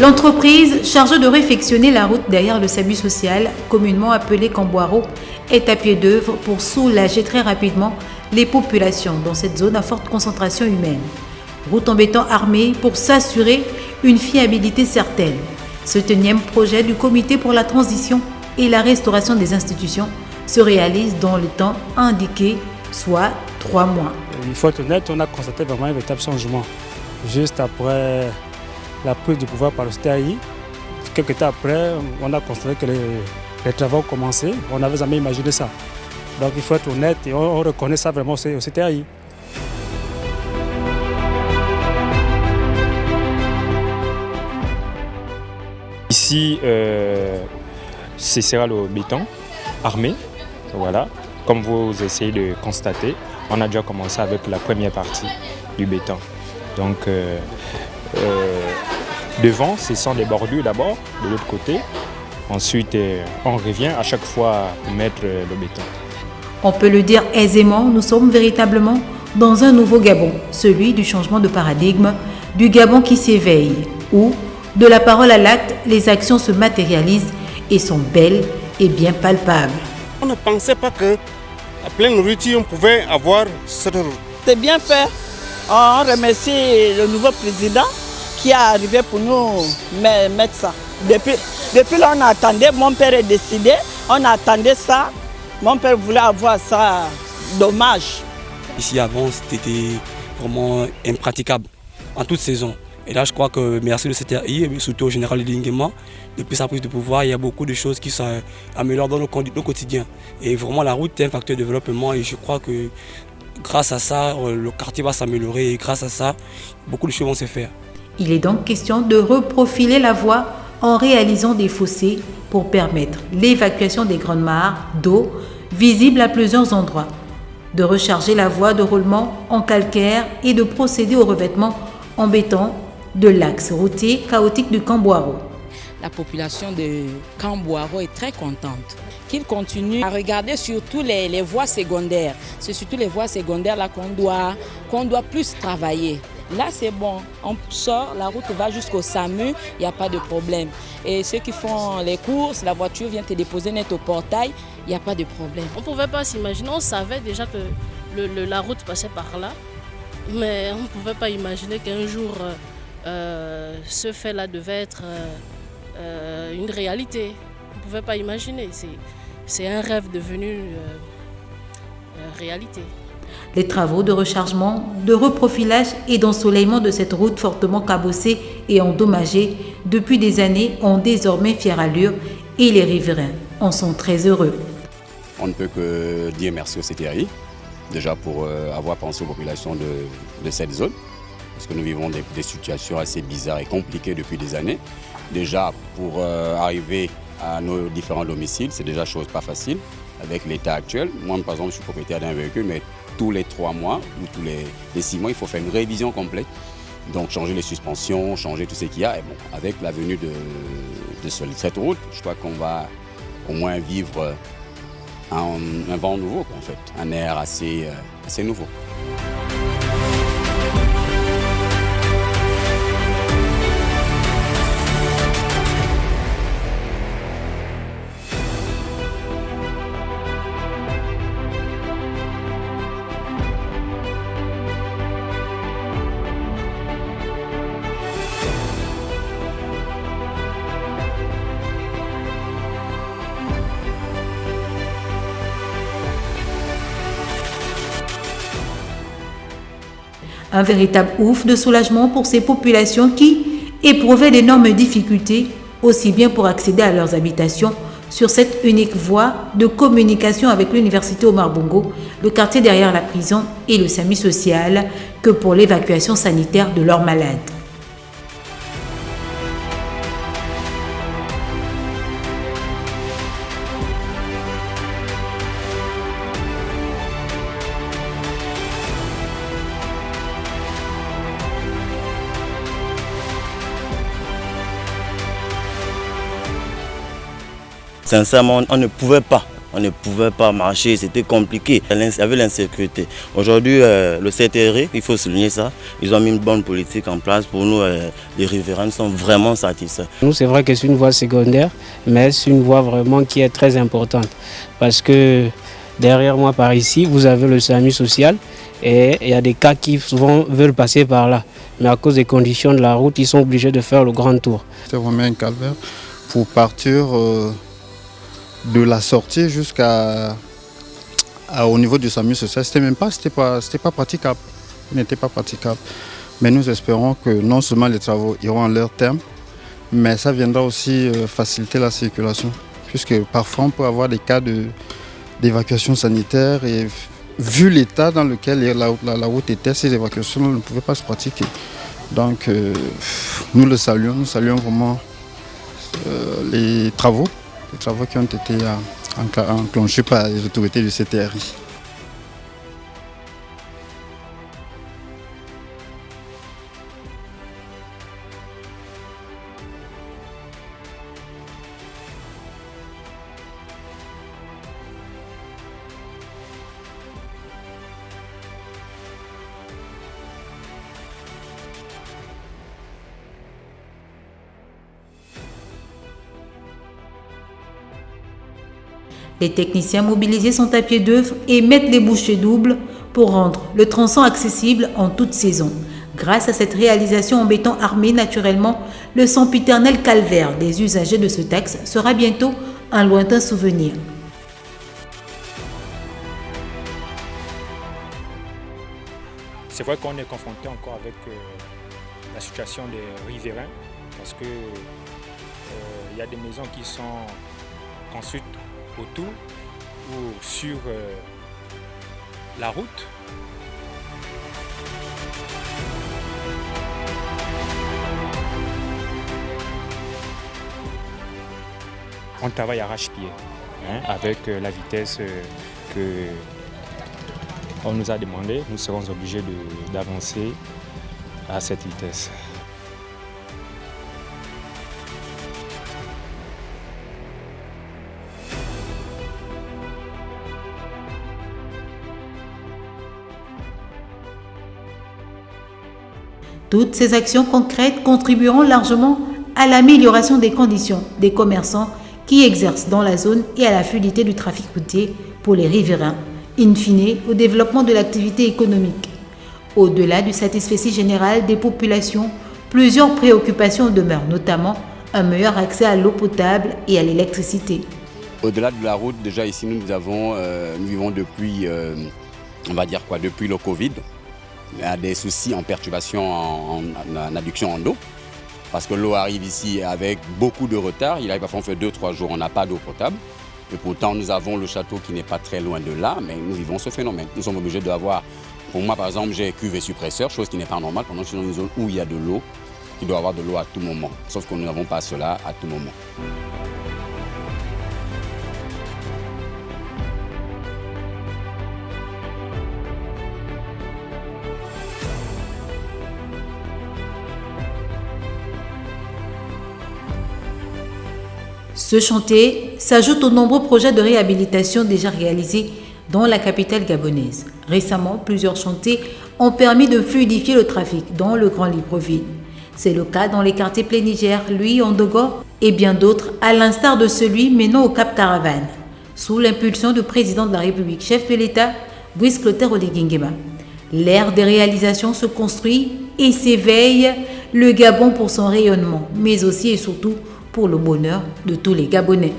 L'entreprise chargée de réfectionner la route derrière le SAMU social, communément appelé Camboiro, est à pied d'œuvre pour soulager très rapidement les populations dans cette zone à forte concentration humaine. Route en béton armée pour s'assurer une fiabilité certaine. Ce 10e projet du Comité pour la transition et la restauration des institutions se réalise dans le temps indiqué, soit 3 mois. Il faut être honnête, on a constaté vraiment un véritable changement. Juste après la prise du pouvoir par le CTAI, quelques temps après, on a constaté que les travaux ont commencé. On n'avait jamais imaginé ça. Donc il faut être honnête et on reconnaît ça vraiment au CTAI. Ici, ce sera le béton armé. Voilà. Comme vous essayez de constater, on a déjà commencé avec la première partie du béton. Donc, devant, ce sont des bordures d'abord, de l'autre côté. Ensuite, on revient à chaque fois mettre le béton. On peut le dire aisément, nous sommes véritablement dans un nouveau Gabon, celui du changement de paradigme, du Gabon qui s'éveille, où, de la parole à l'acte, les actions se matérialisent et sont belles et bien palpables. On ne pensait pas qu'à pleine nourriture, on pouvait avoir cette route. C'est bien fait. On remercie le nouveau président qui est arrivé pour nous mettre ça. Depuis là, on attendait, mon père est décédé, on attendait ça. Mon père voulait avoir ça, dommage. Ici avant, c'était vraiment impraticable en toute saison. Et là, je crois que merci le CTAI, et surtout au général Lidingema, depuis sa prise de pouvoir, il y a beaucoup de choses qui s'améliorent dans nos quotidiens. Et vraiment, la route est un facteur de développement et je crois que grâce à ça, le quartier va s'améliorer et grâce à ça, beaucoup de choses vont se faire. Il est donc question de reprofiler la voie en réalisant des fossés pour permettre l'évacuation des grandes mares d'eau visibles à plusieurs endroits, de recharger la voie de roulement en calcaire et de procéder au revêtement en béton de l'axe routier chaotique du Camboiro. La population de Camboiro est très contente qu'il continue à regarder surtout les voies secondaires. C'est surtout les voies secondaires là qu'on doit plus travailler. Là c'est bon, on sort, la route va jusqu'au SAMU, il n'y a pas de problème. Et ceux qui font les courses, la voiture vient te déposer net au portail, il n'y a pas de problème. On ne pouvait pas s'imaginer, on savait déjà que la route passait par là, mais on ne pouvait pas imaginer qu'un jour ce fait-là devait être une réalité. On ne pouvait pas imaginer, c'est un rêve devenu réalité. Les travaux de rechargement, de reprofilage et d'ensoleillement de cette route fortement cabossée et endommagée depuis des années ont désormais fière allure et les riverains en sont très heureux. On ne peut que dire merci au CTAI, déjà pour avoir pensé aux populations de cette zone, parce que nous vivons des situations assez bizarres et compliquées depuis des années. Déjà, pour arriver à nos différents domiciles, c'est déjà chose pas facile avec l'état actuel. Moi, par exemple, je suis propriétaire d'un véhicule, mais tous les 3 mois ou tous les 6 mois, il faut faire une révision complète. Donc changer les suspensions, changer tout ce qu'il y a. Et bon, avec la venue de cette route, je crois qu'on va au moins vivre un vent nouveau, en fait, un air assez nouveau. Un véritable ouf de soulagement pour ces populations qui éprouvaient d'énormes difficultés, aussi bien pour accéder à leurs habitations sur cette unique voie de communication avec l'université Omar Bongo, le quartier derrière la prison et le SAMU social, que pour l'évacuation sanitaire de leurs malades. Sincèrement, on ne pouvait pas on ne pouvait pas marcher, c'était compliqué. Il y avait l'insécurité. Aujourd'hui, le CTRI, il faut souligner ça, ils ont mis une bonne politique en place. Pour nous, les riverains sont vraiment satisfaits. Nous, c'est vrai que c'est une voie secondaire, mais c'est une voie vraiment qui est très importante. Parce que derrière moi, par ici, vous avez le SAMU social et il y a des cas qui souvent veulent passer par là. Mais à cause des conditions de la route, ils sont obligés de faire le grand tour. C'était vraiment un calvaire pour partir de la sortie jusqu'au niveau du SAMU social. C'était pas praticable. Il n'était pas praticable. Mais nous espérons que non seulement les travaux iront à leur terme, mais ça viendra aussi faciliter la circulation. Puisque parfois on peut avoir des cas d'évacuation sanitaire et vu l'état dans lequel la route était, ces évacuations ne pouvaient pas se pratiquer. Donc nous saluons vraiment les travaux qui ont été enclenchés par les autorités du CTRI. Les techniciens mobilisés sont à pied d'œuvre et mettent les bouchées doubles pour rendre le tronçon accessible en toute saison. Grâce à cette réalisation en béton armé naturellement, le sempiternel calvaire des usagers de ce taxe sera bientôt un lointain souvenir. C'est vrai qu'on est confronté encore avec la situation des riverains parce que il y a des maisons qui sont construites autour ou sur la route. On travaille arrache-pied avec la vitesse que on nous a demandé. Nous serons obligés d'avancer à cette vitesse. Toutes ces actions concrètes contribueront largement à l'amélioration des conditions des commerçants qui exercent dans la zone et à la fluidité du trafic routier pour les riverains, in fine au développement de l'activité économique. Au-delà du satisfecit général des populations, plusieurs préoccupations demeurent, notamment un meilleur accès à l'eau potable et à l'électricité. Au-delà de la route, déjà ici nous vivons depuis, depuis le Covid. Il y a des soucis en perturbation en adduction en eau. Parce que l'eau arrive ici avec beaucoup de retard. Il arrive parfois, on fait 2-3 jours, on n'a pas d'eau potable. Et pourtant, nous avons le château qui n'est pas très loin de là, mais nous vivons ce phénomène. Nous sommes obligés d'avoir, pour moi par exemple, j'ai cuve et suppresseur, chose qui n'est pas normale pendant que je suis dans une zone où il y a de l'eau, qui doit avoir de l'eau à tout moment. Sauf que nous n'avons pas cela à tout moment. Ce chantier s'ajoute aux nombreux projets de réhabilitation déjà réalisés dans la capitale gabonaise. Récemment, plusieurs chantiers ont permis de fluidifier le trafic dans le Grand Libreville. C'est le cas dans les quartiers Pléniger, Lui, Ondogo et bien d'autres, à l'instar de celui menant au Cap Caravane, sous l'impulsion du président de la République, chef de l'État, Brice Clotaire Oligui-Nguema. L'ère des réalisations se construit et s'éveille le Gabon pour son rayonnement, mais aussi et surtout pour le bonheur de tous les Gabonais.